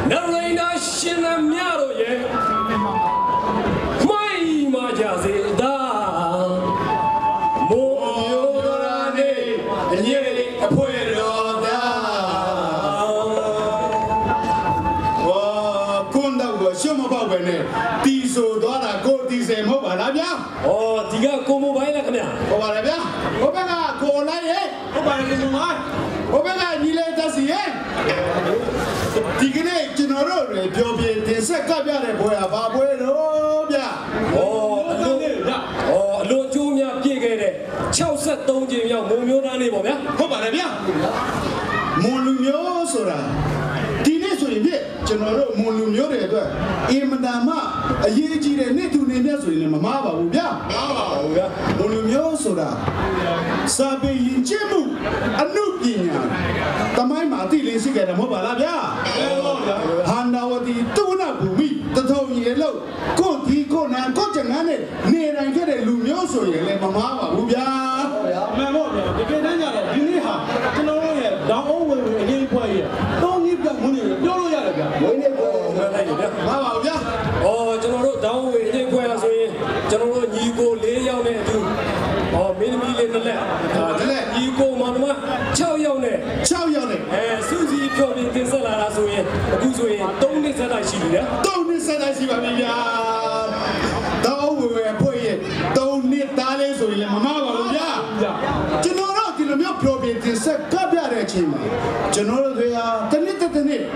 Narayana Shinamyaro ye Mai Majazida Moyorane Yeri Apueroda Kunda was Shumabane, Tiso Dora, go Tise Mobalabia. Oh, Tiga Como Baila Kamia. Obalabia, Obega, Kola, Obama, Obega, Niletas, Tigre, General, Jobi, the Secabia, Boya, Babueno. Oh, Lord Jumia Pigere, Chausa Tongi, Mumurani Bobia. Obalabia, Molumio Sora. General Molumio, Imanama, a yeji, a native name, Mamma, Molumio Soda, Sabi Jemu, a new Guinea, Tamai Martin, get a Mobalabia, Handawati, Tuna Bumi, the Tony Yellow, Koti, Kona, Kotanane, near and get a Lumioso, Mamma, Ubia, Memoria, the Kenanya, Guinea, General, down over again for you. Don't need that money, Oh, General, down with the General, you go lay on it too. Oh, Minimi in the left. You go, Manama, Chow Yone, Susie, Pionie, Tinsala, Guzue, don't listen, I see you. Don't listen, I see you. Don't worry, don't need Dales or Mamma. General, you know, your problem is a Kabia regime. General, they are Tanit.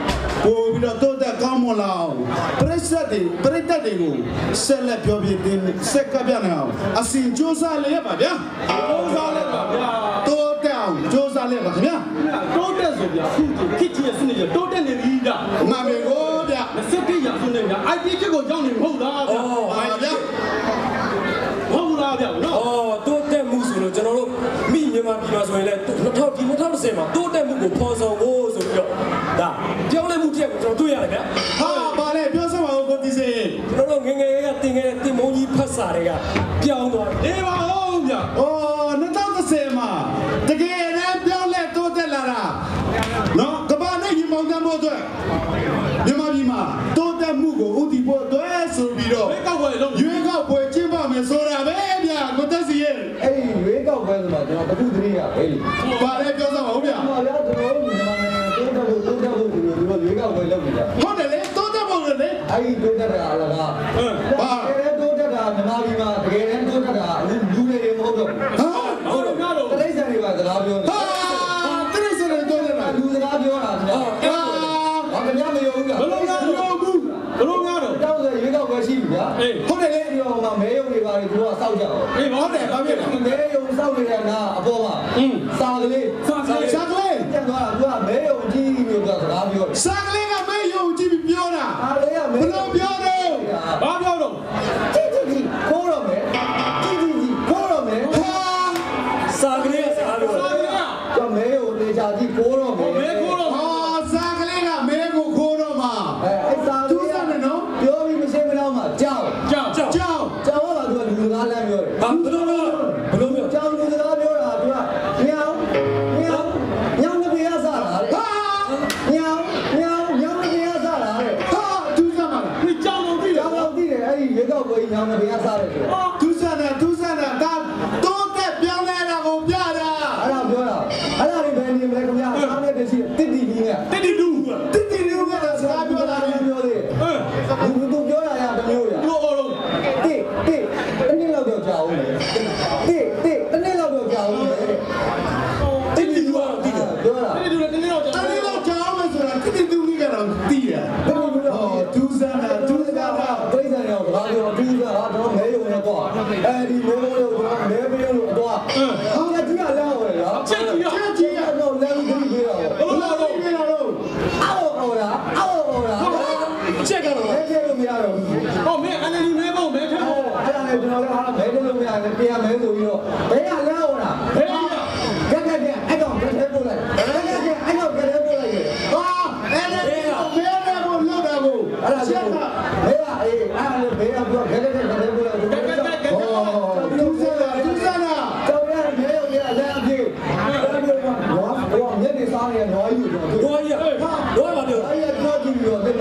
Oh, we don't know that Kamola, President, Sell up your building, Sekabiana, I see Josa Leva, Toe down, Josa Leva, don't tell you, kitchen, don't tell you, Mammy, oh, yeah, the city, I think you go down in Hold up. Oh, don't tell Musu, General, me, you might be as well. Not how to say, don't tell Mugu, pause on walls of your. The only Mutia from 2 years. How about it? You're someone what is it? No, Timoni Passaria, Piano, Eva, oh, not the same. The game, don't let to the Lara. No, the banner, you mount the motor. The Mamma, don't the Mugo, Uti, Porto, Subiro. You ain't got boy, Chimba, Mesora, baby, what does he hear? Hey, wake up, well, but you're the good area. But I just know, yeah. What the left, don't the motor, I do that.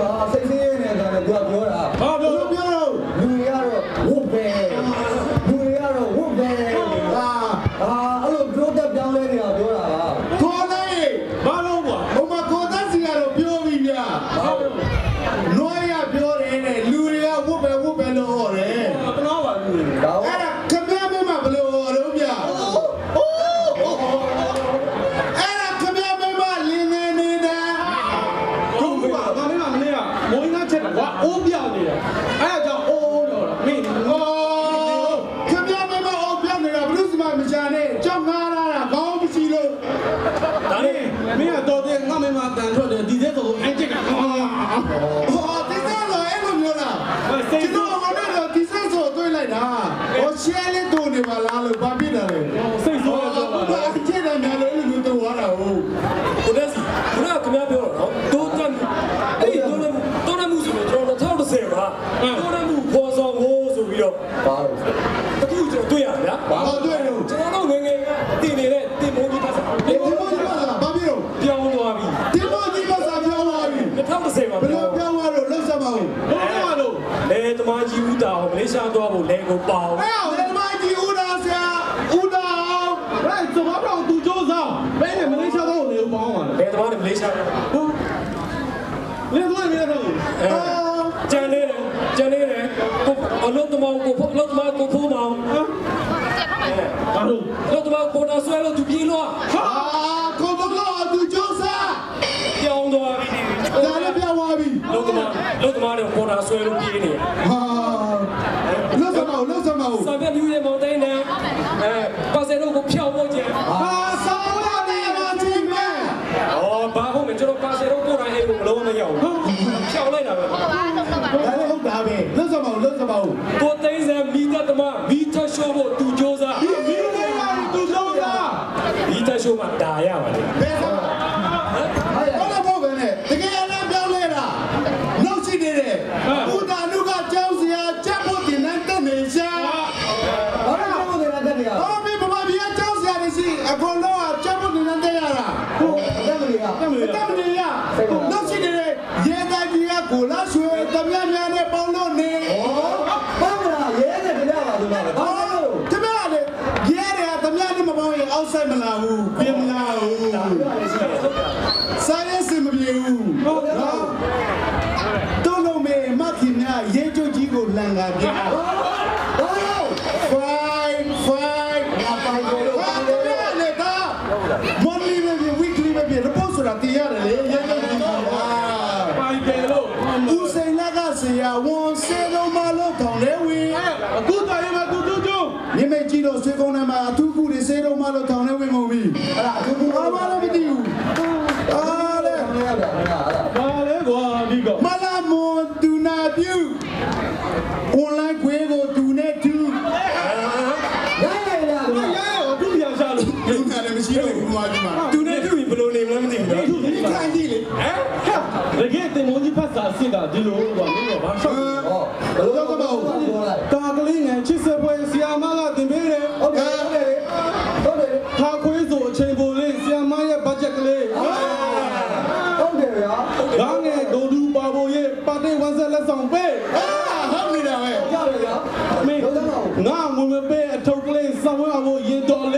မှာစိတ်ဆင်းရဲနေတာလည်းသူကပြောတာ ဘာပြော ဘယ်လိုပြောတော့ လူတွေကတော့ဝုတ်ပဲလူတွေကတော့ဝုတ်ပဲအဲ့လိုပြောတတ်ပြောင်းလဲနေတာပြောတာ ခေါ်လိုက် ဘာလို့ကွာ ဟိုမှာခေါ်တတ်စီကတော့ပြောပြီးဗျာနွားရပြောတယ်တဲ့လူတွေကဝတ်ပဲလို့ဟောတယ် တနာပါလူတွေ ဒါ အဲ့ဒါခမရမင်းမဘယ်လိုဟောတော့ဗျာအဲ့ဒါခမရမင်းမလင်းနေနေတာ ဟုတ်ကဲ့ဘာမင်းမနေ့ကမိုးငါချက်ကွာအိုးပြောက်နေတယ်အဲ့ဒါကြောင့်အိုးတော့မင်း ဟောခမရမင်းမအော်ပြောင်းနေတာဘလို့စမမချာနဲ့ကြောက်ငားလာတာခေါင်းမရှိလို့ ဒါနဲ့မင်းကတော့တဲ့ငါမင်းမတန်ထွက်တယ်ဒီသက်တော့အဲ့ချက်က ဟောဒီစားတော့အဲ့လိုမျိုးလားကျွန်တော်ကတော့ဒီစားဆိုတွေ့လိုက်တာဟောရှဲလေးတူနေပါလားလို့ဘာဖြစ်တာလဲ စိတ်ဆိုးရတော့ ဘာအကျင့်တယ်များလို့အဲ့လိုတူသွားတာဟုတ် ကိုတက်စီခုနကခင်ဗျားပြောတော့နော်တိုးတက်အဲ့ဒီတိုးတက်မှုဆိုတော့ကျွန်တော်2010မှာတိုးတက်မှုပေါ်ဆောင်ဖို့ဆိုပြီးတော့ ဘာလို့ အခုကျွန်တော်တွေ့ရဗျာ ဘာတွေ့လို့ ကျွန်တော်တို့ငယ်ငယ်ကတင်နေတဲ့တင်မိုးကြီးပါစား ဒီမောကြီးပါလားဘာဖြစ်လို့ ပြောင်းသွားပြီ ဒီမောကြီးပါစားပြောင်းသွားပြီ 2010မှာ ဘယ်လိုပြောင်းသွားလို့လောက်စားမအောင် ဘာလို့ လေသမားကြီးဦးတာအောင်မလေးရှားသွားဖို့လဲကိုပေါအောင် အဲ့ဒီမောကြီးဦးသားဆရာဦးသား အဲ့စမပြောင်းသူစ조사ဘယ်နဲ့မလေးရှားတော့လေပေါင်းပါလဲ လေသမားနဲ့မလေးရှား လေတော့မင်းတော့ ကျန်နေတယ်ကိုအလုံးသမားကိုလုံးသမားကိုဖိုးမောင် ဘာလို့ လုံးသမားကိုတာဆွဲလို့သူပြေးလို့ ဟာကိုဘကောသူကျိုးစား ပြောင်းသွားပြီ ဒါလည်းပြောင်းသွားပြီ လုံးသမားနဲ့ကိုတာဆွဲလို့ပြေးနေ ဟာလောက်စားမအောင် စာပြမျိုးရဲ့မောင်တိုင်းနဲ့ပါစယ်တို့ကိုဖျောက်ဖို့ကြံ ဟာဆောင်းလာနေပါချင်းမဲ အော်ဘာဟုတ်မကျွန်တော်ပါစယ်တို့ကိုတိုင်းအိမ်ကိုမလုံးမရောက်ဘူးဖျောက်လိုက်တာပဲ ဒါလည်းဟုတ်တာပဲလောက်စားမအောင် ကိုသိန်းစံမိသက်သမားမိသက်ရှိုးဖို့သူစ조사 မင်းလေးကသူစ조사 မိသက်ရှိုးမှာဒါရပါလေ ဘယ်စားဘာလို့ပေါ့ပဲနဲ့တကယ်လည်းပြောင်းလဲတာနောက်ရှိနေတယ်ဘုဒ္ဓနုကကျောင်းစရာချက်ဖို့တင်တဲ့နေရှာ ဘာလို့ပြောနေတာတက်နေရ ဟောပြီဗမာပြည်ကကျောင်းစရာတွေရှိအကုန်လုံးကချက်ဖို့တင်တဲ့ရတာ တက်မလို့ရ တမန်ရနောက်ရှိနေတယ်ရဲသားကြီးကကိုလာရွှေတမန်များနဲ့ပေါင်းလို့နေ ဘာမလားရဲတဲ့တရားပါလို့လားဘာလို့ တမန်လေရဲတယ်တမန်နဲ့မပေါင်းရင်အောက်ဆိုင်မလာဘူးပြင်မလာဘူးစားရစင်မပြေဘူးဟုတ်နော်တို့လုံးမေမခင်များရဲကြကြီးကိုလန်ကာပြ ဘာလို့ Fight ငါပိုင်ကိုလို့ ဟာတမန်လေဒါမော်နီပဲ weekly ပဲ report ဆိုတာတင်ရတယ်လေရဲကြကြီးက ပိုင်တယ်လို့ ဦးစိန်လက်ကဆရာဝန်စေလုံးမလို့ထောင်လဲဝင် အခုတိုင်မှာသူတို့ကျုံ မြမေကြီးတို့စေကုန်းထဲမှာအထူးကူတွေစေလုံးမလို့ထောင်လဲဝင်ကုန်ပြီ အဲ့ဒါအခုက ဘာမှလည်းမသိဘူးအားလေ မရတာဟာ ဘာလဲကွာဒီက မလာမွန်တူနာပြူ online ခွေးကိုတူနဲ့တူ ရရရ ဘာရဲရောသူပြန်ရှာလို့ တူနာလည်းမရှိတော့ဘူးမှာဒီမှာ သူနဲ့သူ့ဘယ်လိုနေမလဲမသိဘူး သူဒီက ခိုင်းကြည့်လေ ဟမ် တကယ်တင်မုန်းကြီးဖတ်စာစစ်တာဒီလိုကွာမင်းကဘာရှောက် ဟောဘယ်လိုတော့ပြောလိုက် တာကလေးငယ်ချစ်စပွဲဆီယာမကတင်ပေးတယ် ဟုတ်တယ်ဟုတ်တယ် ထားခွေးဆိုအချိန်ပိုလေးဆီယာမရဲ့ဘတ်ဂျက်ကလေး ဟုတ်တယ်ဗျာ ငါငယ်ဒိုဒူပါဖို့ရဲ့ပါတီဝန်ဆက်လက်ဆောင်ပေး ဟုတ်နေတာပဲ ကြားရဗျာ မင်း လုံးစမ်းပါဦး ငါဝင်မပေးအထုပ်ကလေးစောင်းဝဲဖို့ရင်တော်လေး